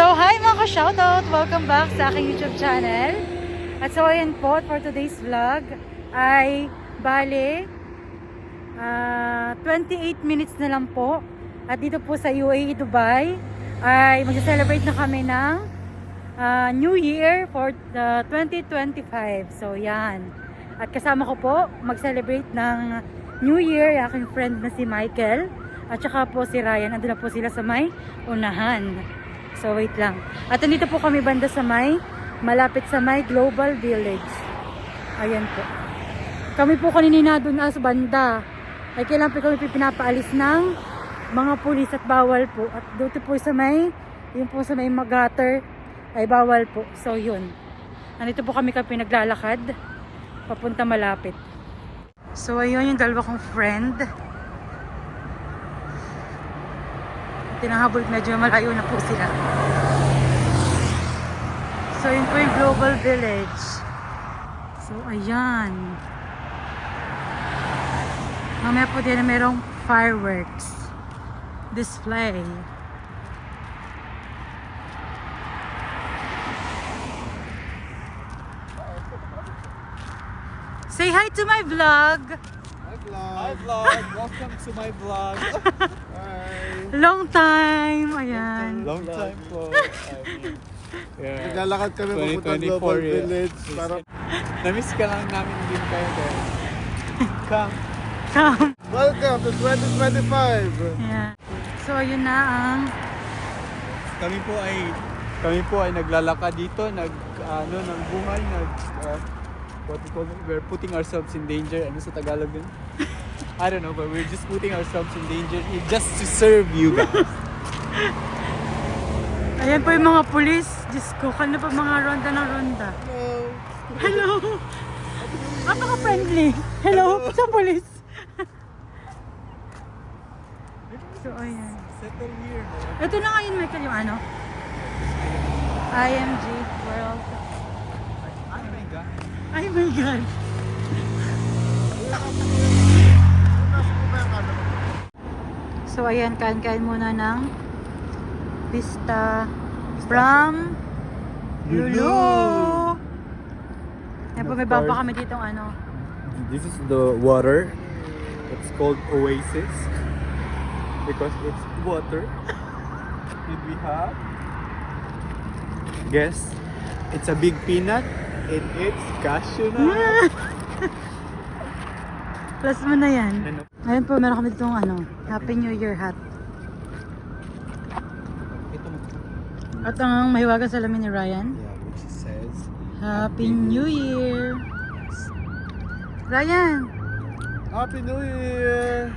So, hi mga ka-shoutout! Welcome back sa aking YouTube channel. At so, ayan po, for today's vlog ay bale 28 minutes na lang po. At dito po sa UAE, Dubai ay mag-celebrate na kami ng New Year for 2025. So, yan. At kasama ko po mag-celebrate ng New Year yung aking friend na si Michael. At saka po si Ryan. Andun na po sila sa may unahan. So, wait lang. At nandito po kami banda sa may, malapit sa may Global Village. Ayan po. Kami po kanina doon sa banda. Ay kailan po kami pinapaalis ng mga pulis at bawal po. At dito po sa may, yun po sa may gutter ay bawal po. So, yun. Nandito po kami naglalakad. Papunta malapit. So, ayun yung dalawa kong friend. Tinahabol, medyo malayo na po sila. So, yun po yung Global Village. So, ayan. Mamaya po din na merong fireworks display. Say hi to my vlog! Hi vlog! Welcome to my vlog! Hi! Long time! Ayan. Long time po. Yeah. Naglalakad kami papunta 2024 Global yeah. Village para Namiss ka lang namin din kayo there. Come! Come! welcome to 2025. Yeah. So, ayun na ang Kami po ay naglalakad dito, ng buhay, what we call it, we're putting ourselves in danger. Ano sa Tagalog din? I don't know, but we're just putting ourselves in danger just to serve you guys. ayan po yung mga pulis. Diyos ko, kanina pa mga ronda ng ronda. Hello! Napaka-friendly. Hello sa pulis. So, ayan. Settle here. No? Ito na ngayon, Michael, yung ano? IMG World. Oh my God. Ay my God. So, ayan, kain-kain muna ng pista from Lulu. Ayan po, may bamba kami ditong ano. This is the water. It's called Oasis because it's water. And we have, guess, it's a big peanut and it's cashew nut. Plus mo na yan. Ano? Ayan po, meron kami ditong ano, Happy New Year hat. Ito mo. At ang mahiwagang salamin ni Ryan. Yeah, which says Happy New Year! Ryan! Happy New Year!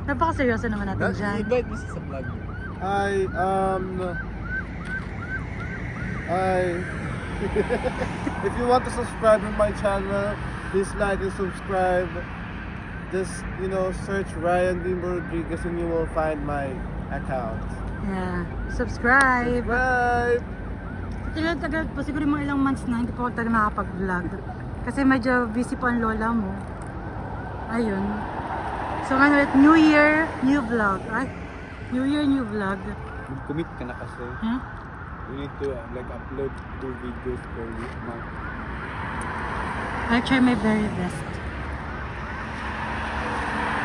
Napaka-seryoso naman natin dyan. invite mo sa vlog. If you want to subscribe to my channel, please like and subscribe. Just, search Ryan Dean Rodriguez and you will find my account. Yeah. Subscribe! Subscribe! Tagal po, siguro mga ilang months na hindi po ako talaga nakapag-vlog. Kasi medyo busy po ang lola mo. Ayun. So ngayon ulit, New Year, new vlog. Ay, New Year, new vlog. Commit ka na kasi. Huh? You need to upload 2 videos per week. I'll try my very best.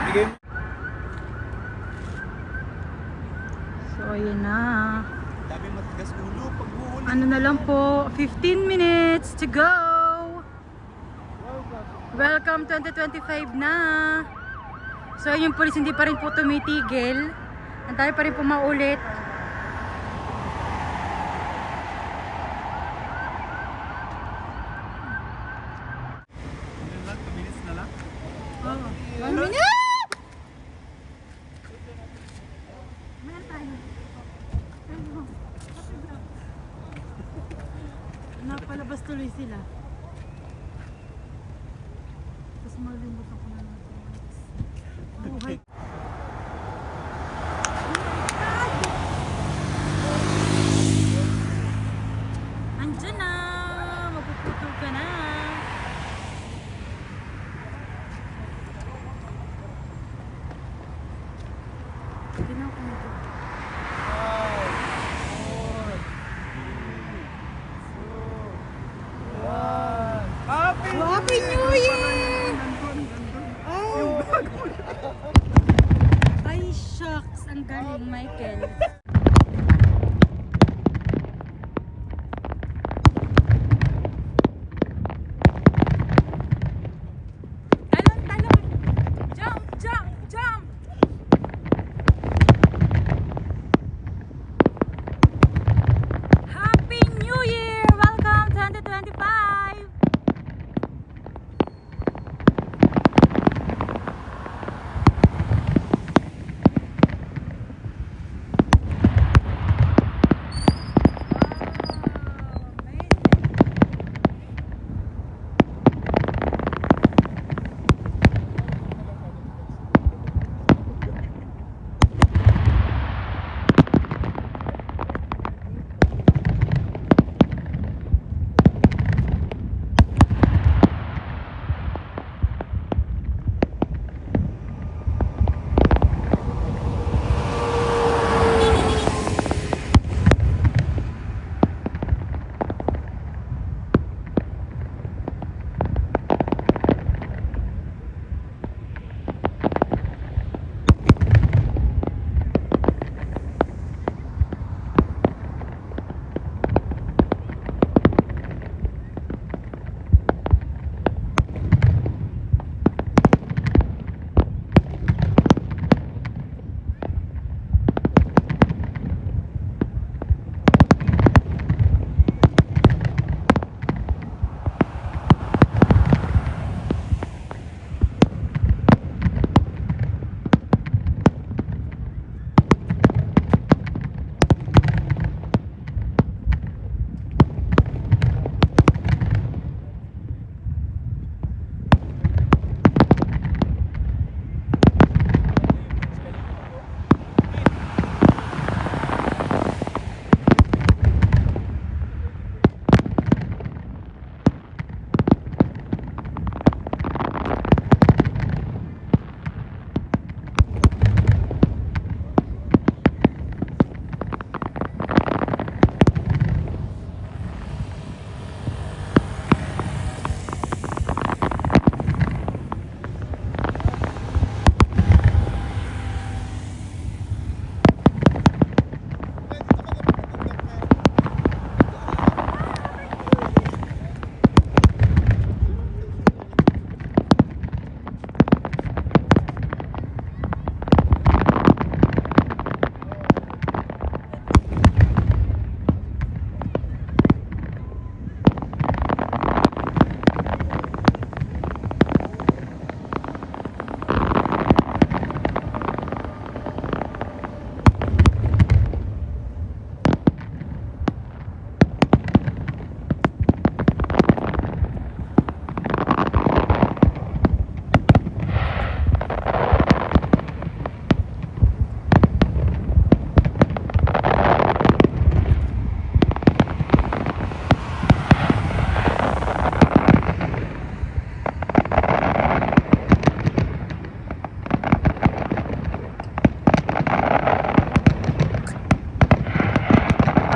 Bigay mo. So ayun na. Dami matigas ulo pag uhuli. Ano na lang po, 15 minutes to go! Welcome 2025 na! So yung police hindi pa rin po tumitigil. Antay pa rin po maulit. Ano lang, 2 minutes na lang. Oh, 1 minute! Meron tayo. Ano? Napalabas tuloy sila. Tapos malimutan ko na natin. Buhay. Andyan na! Magpuputol ka na! Tignan ko nito. 5, 4,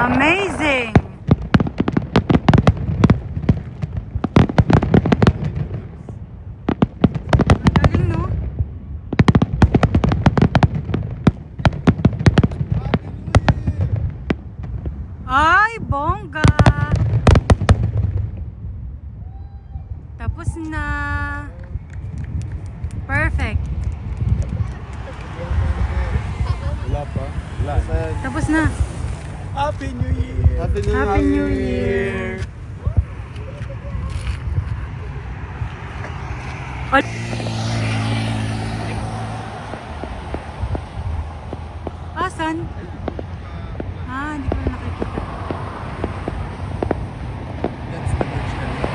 Amazing! Galing, no? Ay, bongga! Tapos na. Perfect. Wala pa. Wala. Tapos na. Happy New Year! Happy New Happy New Year! Asan? Ah, hindi ko na nakikita. That's the Burj Khalifa.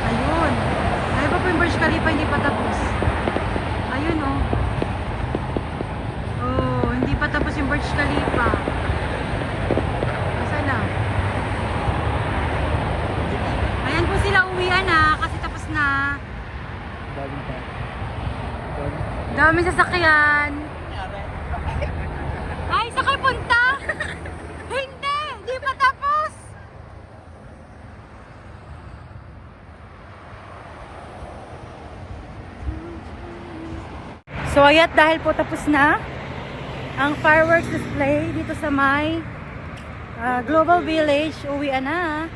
Ayun. Ay ba po yung Burj Khalifa hindi pa tapos? Ayun oh. Oh, hindi pa tapos yung Burj Khalifa. Asan na? Ayan po sila uwian na kasi tapos na. Daming pa. Daming sasakyan. Ay, sakay punta? Hindi! Di pa tapos! So, ayat dahil po tapos na ang fireworks display dito sa may Global Village. Uwian na.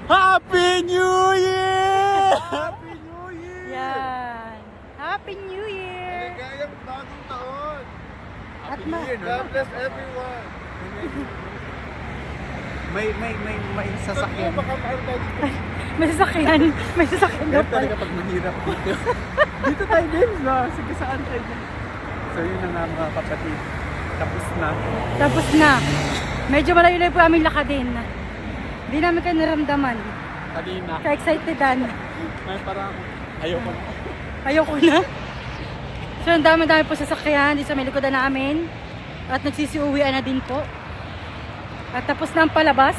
Happy New Year! Happy New Year! Yan. Happy New Year! Maligayang bagong taon! At Happy New Year, no? God bless everyone! May sasakyan. Baka mahal tayo dito. May sasakyan. May sasakyan daw Ganun pala. talaga pag mahirap dito. Dito tayo din, no? Sige, saan tayo din? So yun na nga mga kapatid. Tapos na. Tapos na. Medyo malayo-layo po aming lakadin. Hindi namin kayo naramdaman. Kanina. Ka-excitedan. May parang ayoko na. Ayoko na. So, ang dami-dami po sasakyan dito sa may likodan namin. At nagsisiuwian na din po. At tapos na ang palabas.